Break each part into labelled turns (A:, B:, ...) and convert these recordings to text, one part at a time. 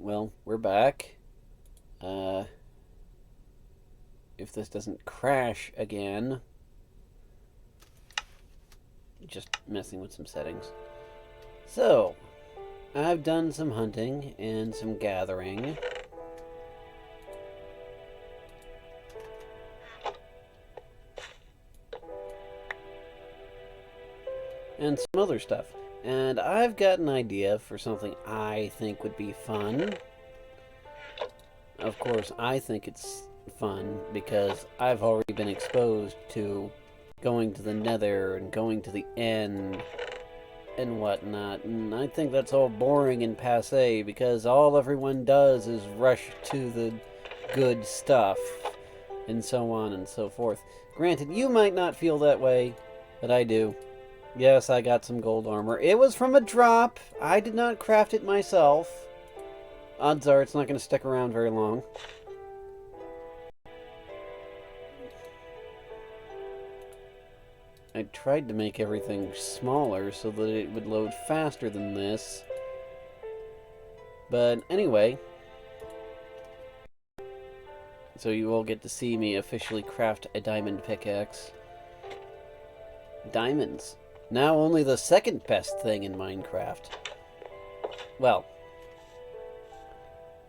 A: well, we're back. Uh, if this doesn't crash again, just messing with some settings. So, I've done some hunting and some gathering. And some other stuff. And I've got an idea for something I think would be fun. Of course, I think it's fun because I've already been exposed to going to the nether and going to the end and whatnot, and I think that's all boring and passe because all everyone does is rush to the good stuff and so on and so forth. Granted, you might not feel that way, but I do. Yes, I got some gold armor. It was from a drop. I did not craft it myself. Odds are it's not going to stick around very long. I tried to make everything smaller so that it would load faster than this. But anyway, so you all get to see me officially craft a diamond pickaxe. Diamonds. Now only the second best thing in Minecraft. Well,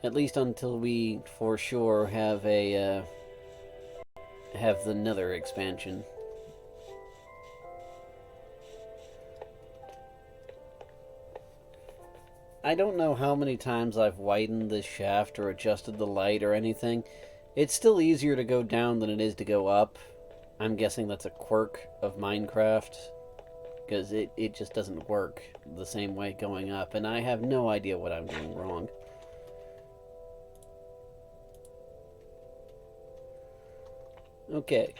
A: at least until we for sure have the Nether expansion. I don't know how many times I've widened this shaft or adjusted the light or anything. It's still easier to go down than it is to go up. I'm guessing that's a quirk of Minecraft, because it just doesn't work the same way going up, and I have no idea what I'm doing wrong. Okay.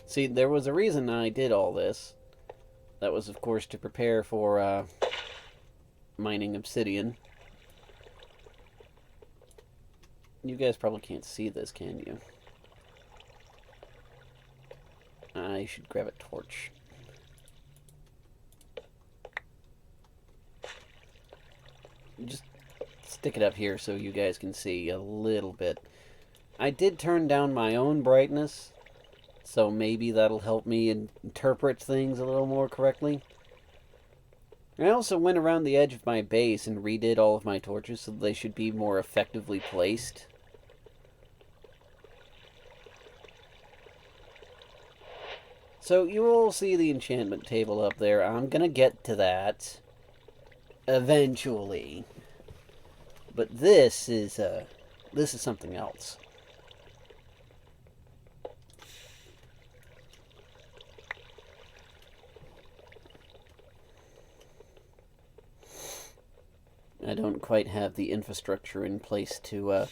A: See, there was a reason I did all this. That was, of course, to prepare for mining obsidian. You guys probably can't see this, can you? I should grab a torch. Just stick it up here so you guys can see a little bit. I did turn down my own brightness, so maybe that'll help me interpret things a little more correctly. I also went around the edge of my base and redid all of my torches so they should be more effectively placed. So you will see the enchantment table up there. I'm gonna get to that eventually. But this is something else. I don't quite have the infrastructure in place to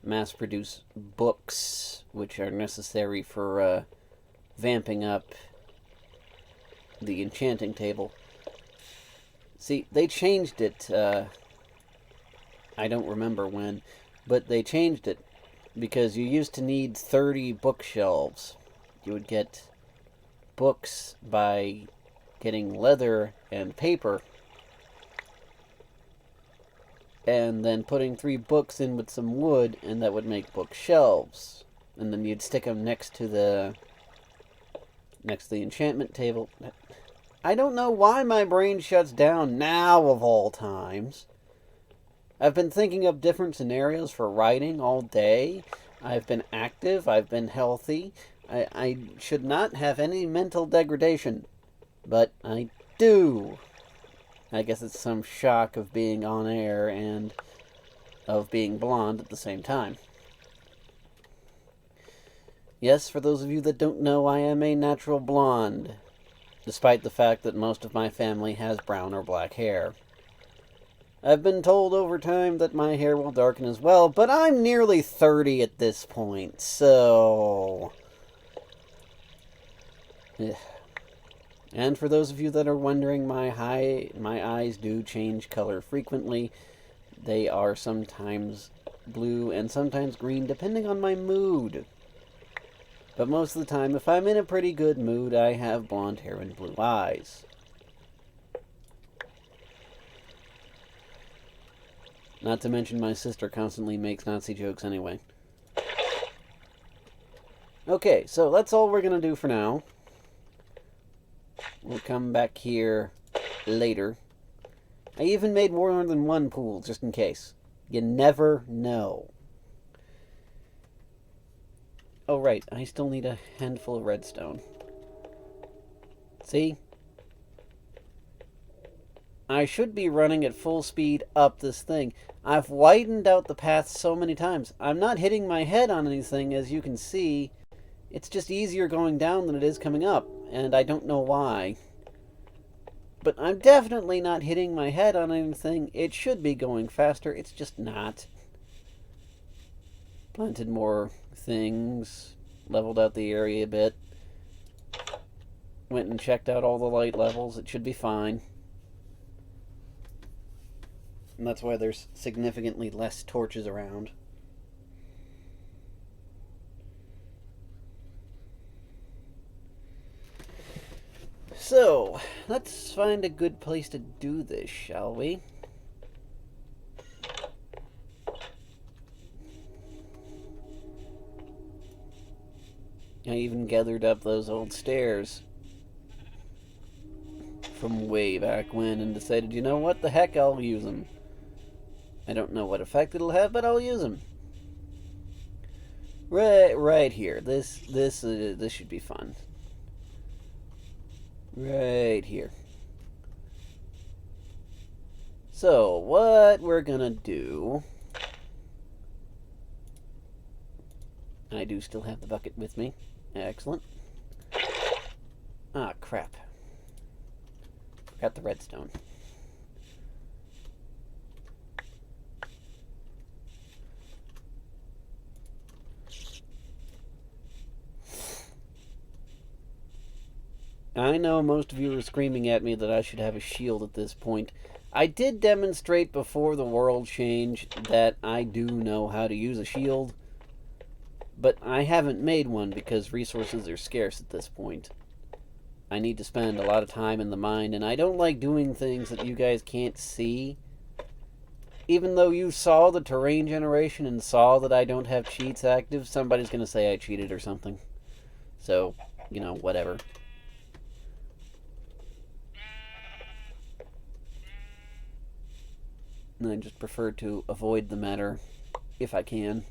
A: mass produce books, which are necessary for vamping up the enchanting table. See, they changed it, I don't remember when, but they changed it because you used to need 30 bookshelves. You would get books by getting leather and paper, and then putting 3 books in with some wood, and that would make bookshelves. And then you'd stick them next to the enchantment table. I don't know why my brain shuts down now of all times. I've been thinking of different scenarios for writing all day. I've been active. I've been healthy. I should not have any mental degradation. But I do. I guess it's some shock of being on air and of being blonde at the same time. Yes, for those of you that don't know, I am a natural blonde, despite the fact that most of my family has brown or black hair. I've been told over time that my hair will darken as well, but I'm nearly 30 at this point, so... And for those of you that are wondering, my eyes do change color frequently. They are sometimes blue and sometimes green, depending on my mood. But most of the time, if I'm in a pretty good mood, I have blonde hair and blue eyes. Not to mention my sister constantly makes Nazi jokes anyway. Okay, so that's all we're going to do for now. We'll come back here later. I even made more than one pool, just in case. You never know. Oh, right. I still need a handful of redstone. See? I should be running at full speed up this thing. I've widened out the path so many times. I'm not hitting my head on anything, as you can see. It's just easier going down than it is coming up, and I don't know why. But I'm definitely not hitting my head on anything. It should be going faster. It's just not. Planted more things. Leveled out the area a bit. Went and checked out all the light levels. It should be fine. And that's why there's significantly less torches around. So, let's find a good place to do this, shall we? I even gathered up those old stairs from way back when and decided, you know what, the heck, I'll use them. I don't know what effect it'll have, but I'll use them. Right here. This should be fun. Right here. So, what we're gonna do... I do still have the bucket with me. Excellent. Ah, crap. Forgot the redstone. I know most of you are screaming at me that I should have a shield at this point. I did demonstrate before the world changed that I do know how to use a shield, but I haven't made one because resources are scarce at this point. I need to spend a lot of time in the mine, and I don't like doing things that you guys can't see. Even though you saw the terrain generation and saw that I don't have cheats active, somebody's going to say I cheated or something. So, you know, whatever. And I just prefer to avoid the matter if I can.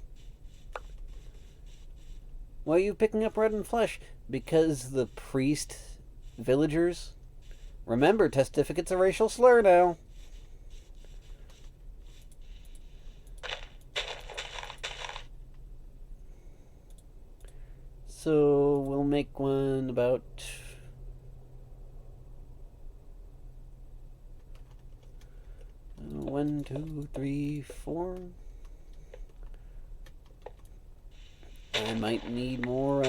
A: Why are you picking up red and flesh? Because the priest villagers... Remember, testificate's a racial slur now. So we'll make one about... 1, 2, 3, 4. I might need more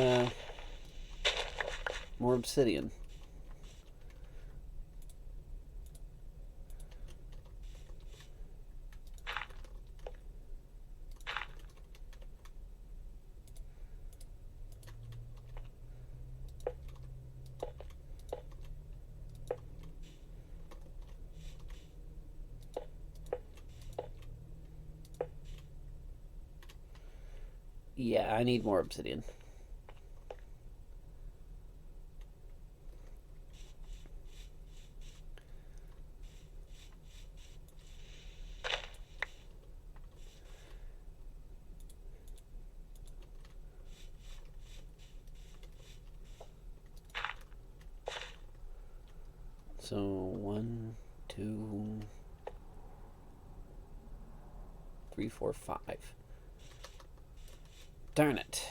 A: obsidian. Yeah, I need more obsidian. So 1, 2, 3, 4, 5. Darn it.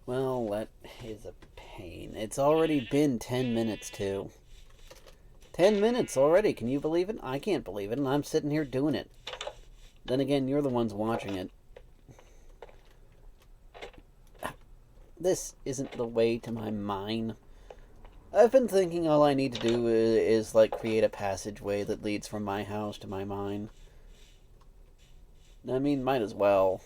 A: Well, that is a pain. It's already been 10 minutes, too. 10 minutes already, can you believe it? I can't believe it, and I'm sitting here doing it. Then again, you're the ones watching it. This isn't the way to my mine. I've been thinking all I need to do is like, create a passageway that leads from my house to my mine. I mean, might as well.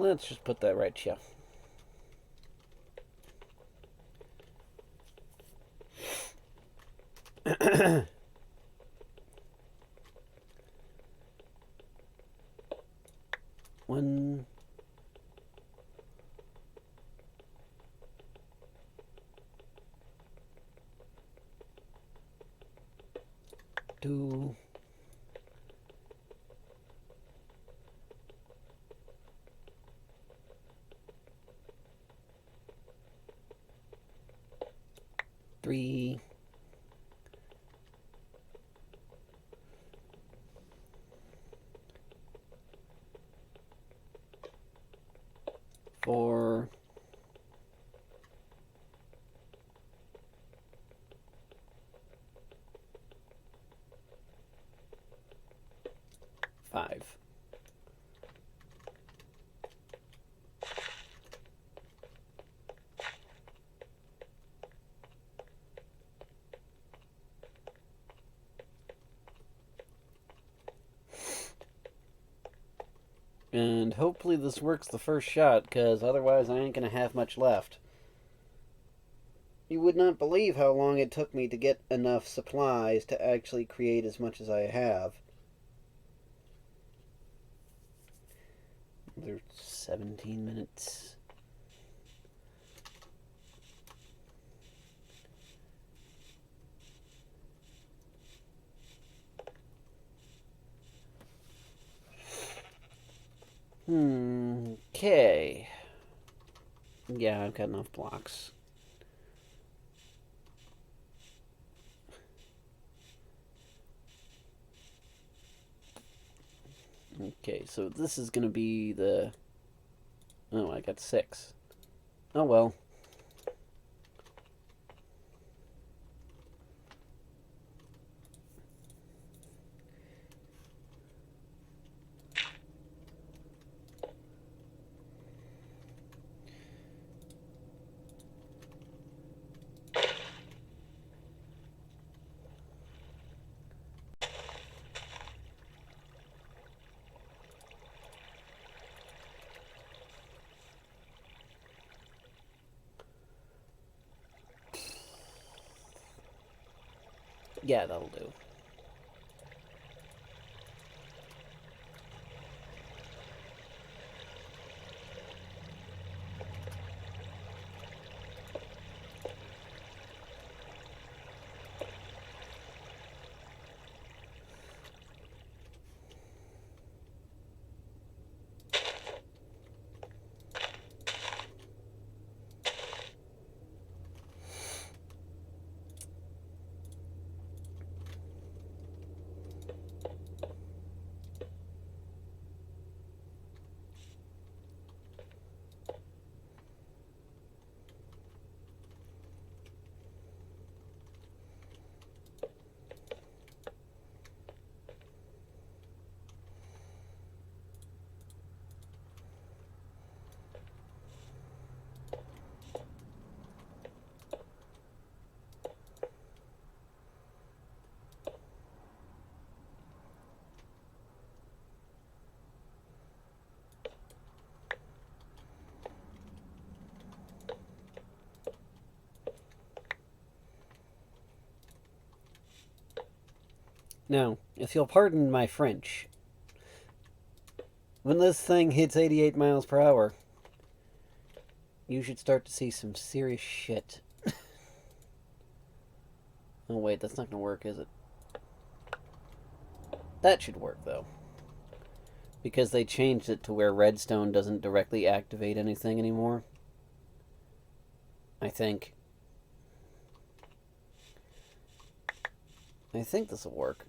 A: Let's just put that right here. One, two, three, four, five. And hopefully this works the first shot, because otherwise I ain't going to have much left. You would not believe how long it took me to get enough supplies to actually create as much as I have. There's 17 minutes. Okay. Yeah, I've got enough blocks. Okay, so this is going to be the... Oh, I got 6. Oh well. Yeah, that'll do. Now, if you'll pardon my French, when this thing hits 88 miles per hour, you should start to see some serious shit. Oh wait, that's not gonna work, is it? That should work, though. Because they changed it to where redstone doesn't directly activate anything anymore. I think. I think this will work.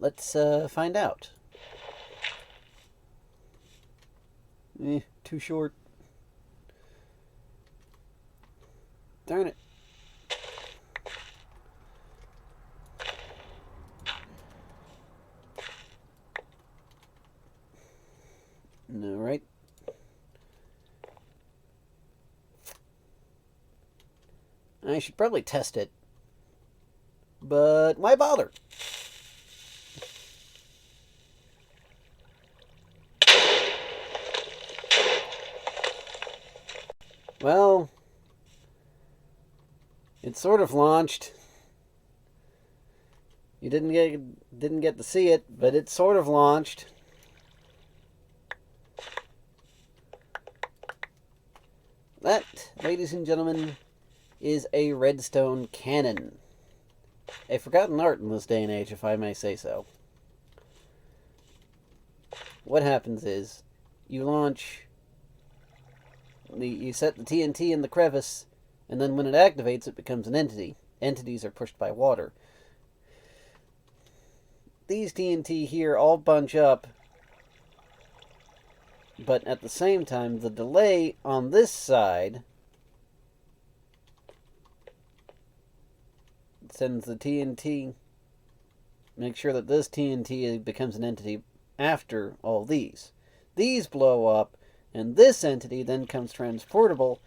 A: Let's find out. Too short. Darn it. No, right? I should probably test it But why bother? Well, it sort of launched. You didn't get to see it, but it sort of launched. That, ladies and gentlemen, is a Redstone Cannon. A forgotten art in this day and age, if I may say so. What happens is, you set the TNT in the crevice, and then when it activates, it becomes an entity. Entities are pushed by water. These TNT here all bunch up, but at the same time, the delay on this side sends the TNT, make sure that this TNT becomes an entity after all these. These blow up, and this entity then becomes transportable,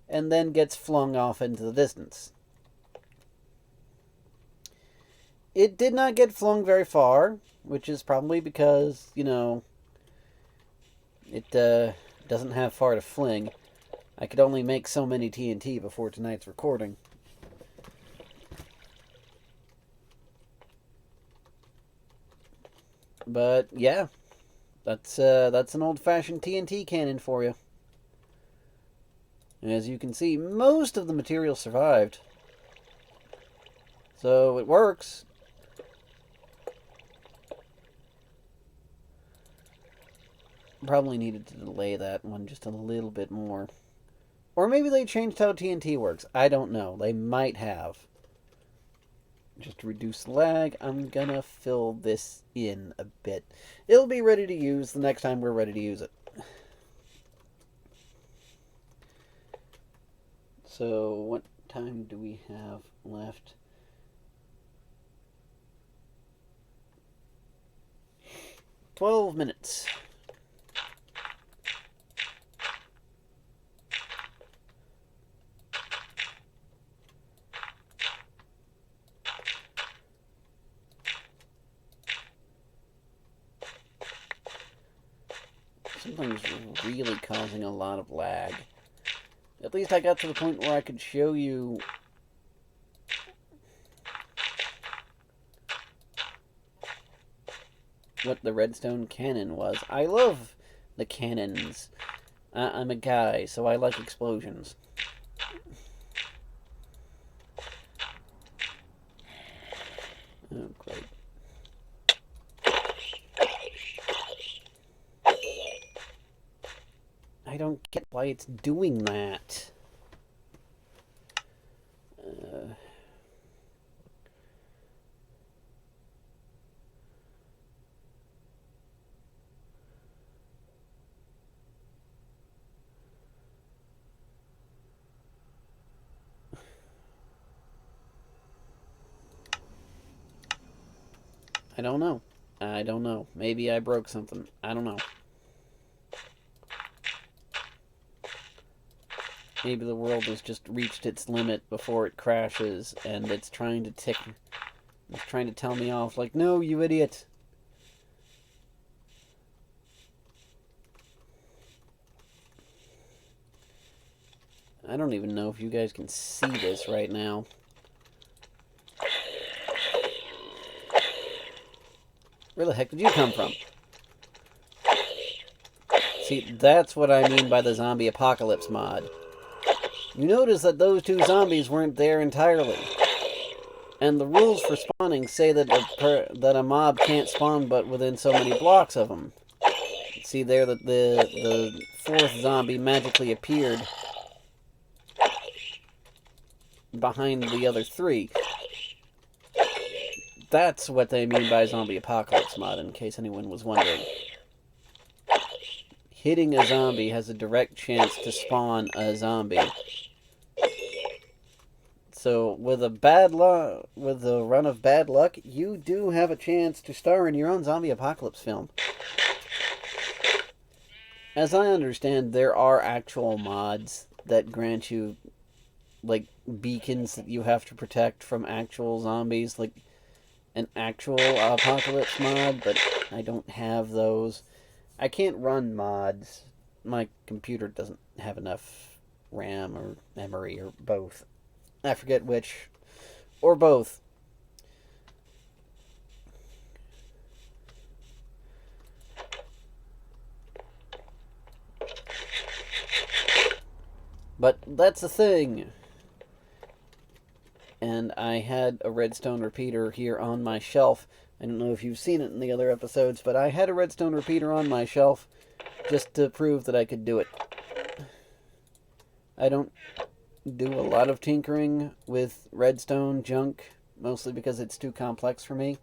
A: and then gets flung off into the distance. It did not get flung very far, which is probably because, it doesn't have far to fling. I could only make so many TNT before tonight's recording. But yeah, that's an old-fashioned TNT cannon for you. As you can see, most of the material survived, so it works. Probably needed to delay that one just a little bit more. Or maybe they changed how TNT works. I don't know. They might have. Just to reduce lag, I'm gonna fill this in a bit. It'll be ready to use the next time we're ready to use it. So, what time do we have left? 12 minutes. Something's really causing a lot of lag. At least I got to the point where I could show you what the Redstone Cannon was. I love the cannons. I'm a guy, so I like explosions. Oh, great. I don't get why it's doing that. I don't know. I don't know. Maybe I broke something. I don't know. Maybe the world has just reached its limit before it crashes, and it's trying to it's trying to tell me off, like, no, you idiot. I don't even know if you guys can see this right now. Where the heck did you come from? See, that's what I mean by the zombie apocalypse mod. You notice that those two zombies weren't there entirely. And the rules for spawning say that a mob can't spawn but within so many blocks of them. See there that the fourth zombie magically appeared behind the other three. That's what they mean by zombie apocalypse mod, in case anyone was wondering. Hitting a zombie has a direct chance to spawn a zombie. So, with a run of bad luck, you do have a chance to star in your own zombie apocalypse film. As I understand, there are actual mods that grant you like beacons that you have to protect from actual zombies, like an actual apocalypse mod, but I don't have those. I can't run mods. My computer doesn't have enough RAM or memory or both. I forget which. Or both. But that's the thing. And I had a redstone repeater here on my shelf. I don't know if you've seen it in the other episodes, but I had a redstone repeater on my shelf just to prove that I could do it. I don't do a lot of tinkering with redstone junk, mostly because it's too complex for me.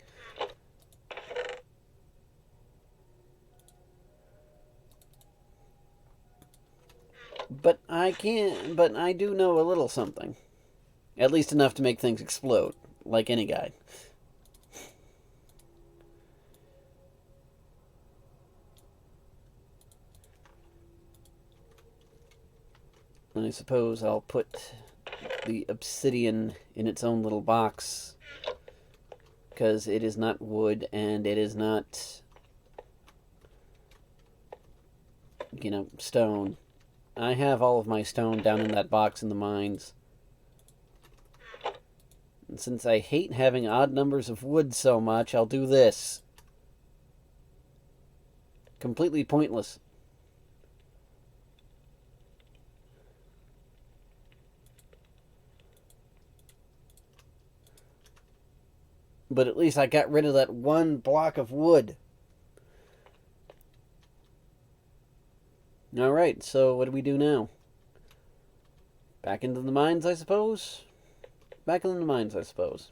A: But I do know a little something. At least enough to make things explode, like any guy. And I suppose I'll put the obsidian in its own little box, because it is not wood and it is not, stone. I have all of my stone down in that box in the mines. And since I hate having odd numbers of wood so much, I'll do this. Completely pointless. But at least I got rid of that one block of wood. Alright, so what do we do now? Back into the mines, I suppose? Back into the mines, I suppose.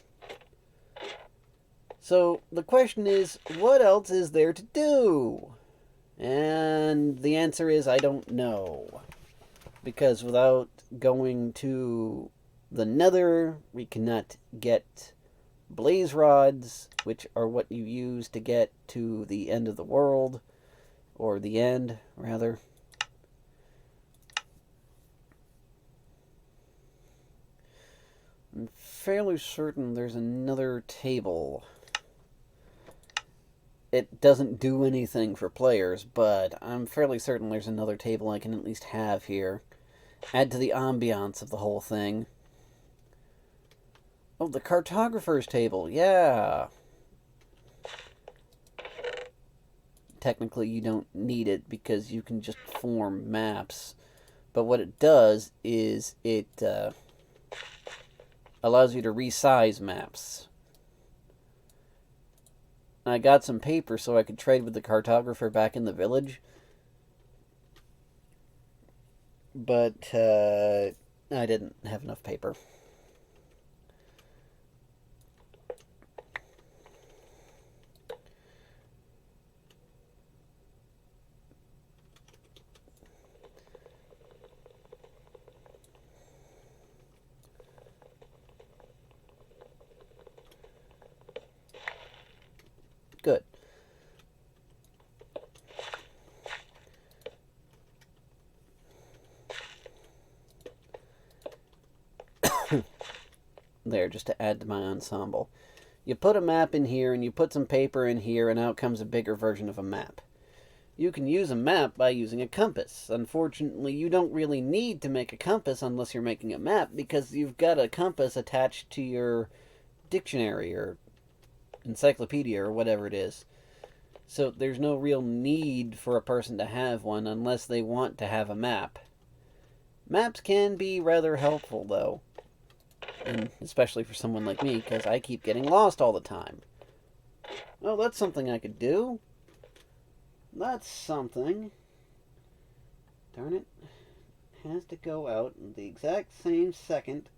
A: So, the question is, what else is there to do? And the answer is, I don't know. Because without going to the nether, we cannot get blaze rods, which are what you use to get to the end of the world. Or the end, rather. I'm fairly certain there's another table. It doesn't do anything for players, but I'm fairly certain there's another table I can at least have here. Add to the ambiance of the whole thing. Oh, the cartographer's table, yeah. Technically, you don't need it because you can just form maps. But what it does is it allows you to resize maps. I got some paper so I could trade with the cartographer back in the village. But I didn't have enough paper. Good. There, just to add to my ensemble. You put a map in here, and you put some paper in here, and out comes a bigger version of a map. You can use a map by using a compass. Unfortunately, you don't really need to make a compass unless you're making a map, because you've got a compass attached to your dictionary or encyclopedia or whatever it is. So there's no real need for a person to have one unless they want to have a map. Maps can be rather helpful, though. And especially for someone like me, because I keep getting lost all the time. Oh, that's something I could do. That's something. Darn it. Has to go out in the exact same second.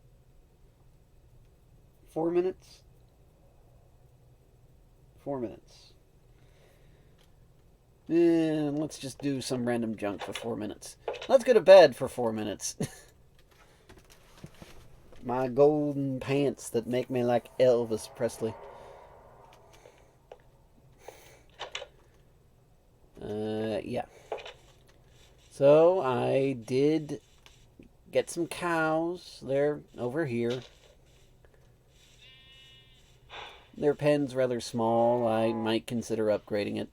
A: 4 minutes? 4 minutes. And let's just do some random junk for 4 minutes. Let's go to bed for 4 minutes. My golden pants that make me like Elvis Presley. Yeah. So I did get some cows. They're over here. Their pen's rather small. I might consider upgrading it.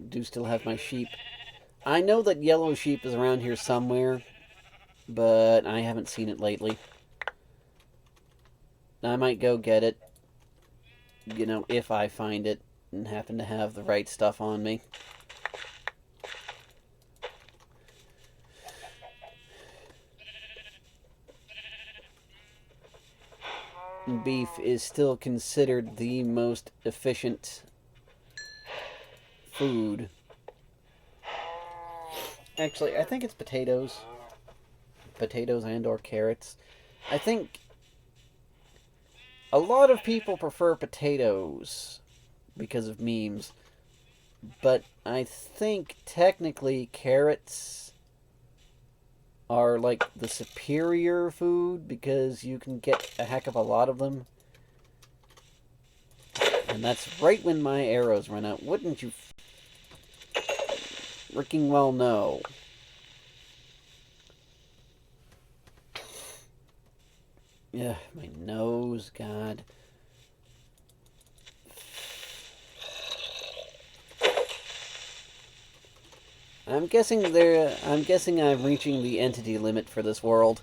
A: Do still have my sheep. I know that yellow sheep is around here somewhere, but I haven't seen it lately. I might go get it, if I find it and happen to have the right stuff on me. Beef is still considered the most efficient food. Actually, I think it's potatoes. Potatoes and or carrots. I think a lot of people prefer potatoes because of memes, but I think technically carrots are like the superior food because you can get a heck of a lot of them. And that's right when my arrows run out. Wouldn't you freaking well know? Yeah, my nose, God. I'm guessing I'm reaching the entity limit for this world.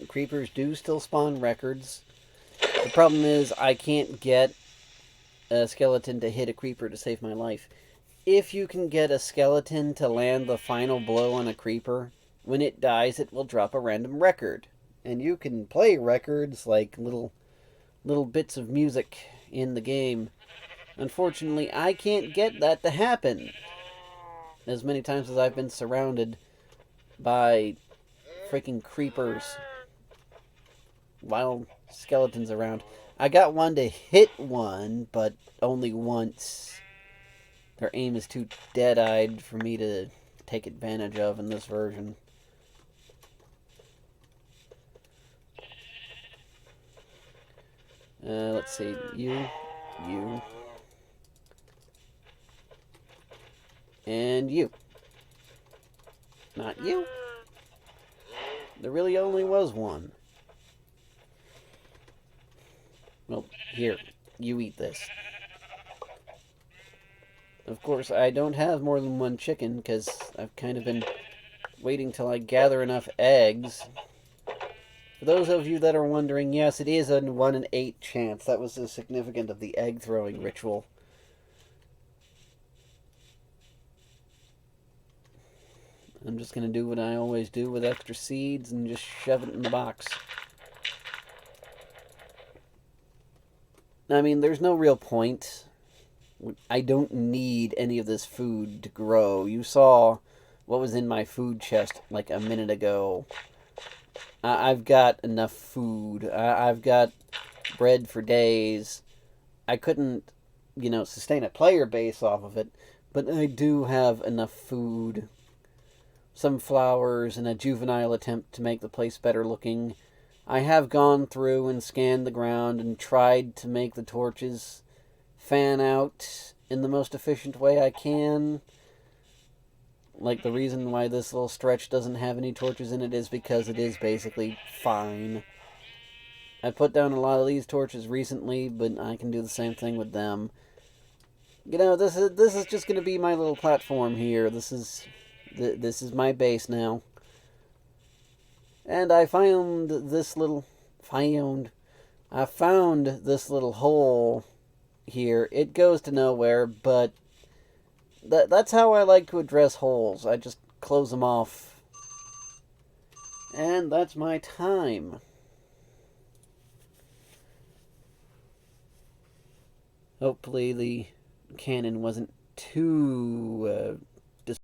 A: Creepers do still spawn records. The problem is I can't get a skeleton to hit a creeper to save my life. If you can get a skeleton to land the final blow on a creeper, when it dies, it will drop a random record. And you can play records like little bits of music in the game. Unfortunately, I can't get that to happen. As many times as I've been surrounded by freaking creepers, wild skeletons around. I got one to hit one, but only once. Their aim is too dead-eyed for me to take advantage of in this version. Let's see. You. And you. Not you. There really only was one. Well, here. You eat this. Of course, I don't have more than one chicken because I've kind of been waiting till I gather enough eggs. For those of you that are wondering, yes, it is a 1 in 8 chance. That was the significance of the egg throwing ritual. I'm just going to do what I always do with extra seeds and just shove it in the box. I mean, there's no real point. I don't need any of this food to grow. You saw what was in my food chest like a minute ago. I've got enough food. I've got bread for days. I couldn't, sustain a player base off of it, but I do have enough food. Some flowers and a juvenile attempt to make the place better looking. I have gone through and scanned the ground and tried to make the torches fan out in the most efficient way I can. Like, the reason why this little stretch doesn't have any torches in it is because it is basically fine. I put down a lot of these torches recently, but I can do the same thing with them. This is just going to be my little platform here. This is my base now. And I found this little hole here. It goes to nowhere, but that's how I like to address holes. I just close them off. And that's my time. Hopefully the cannon wasn't too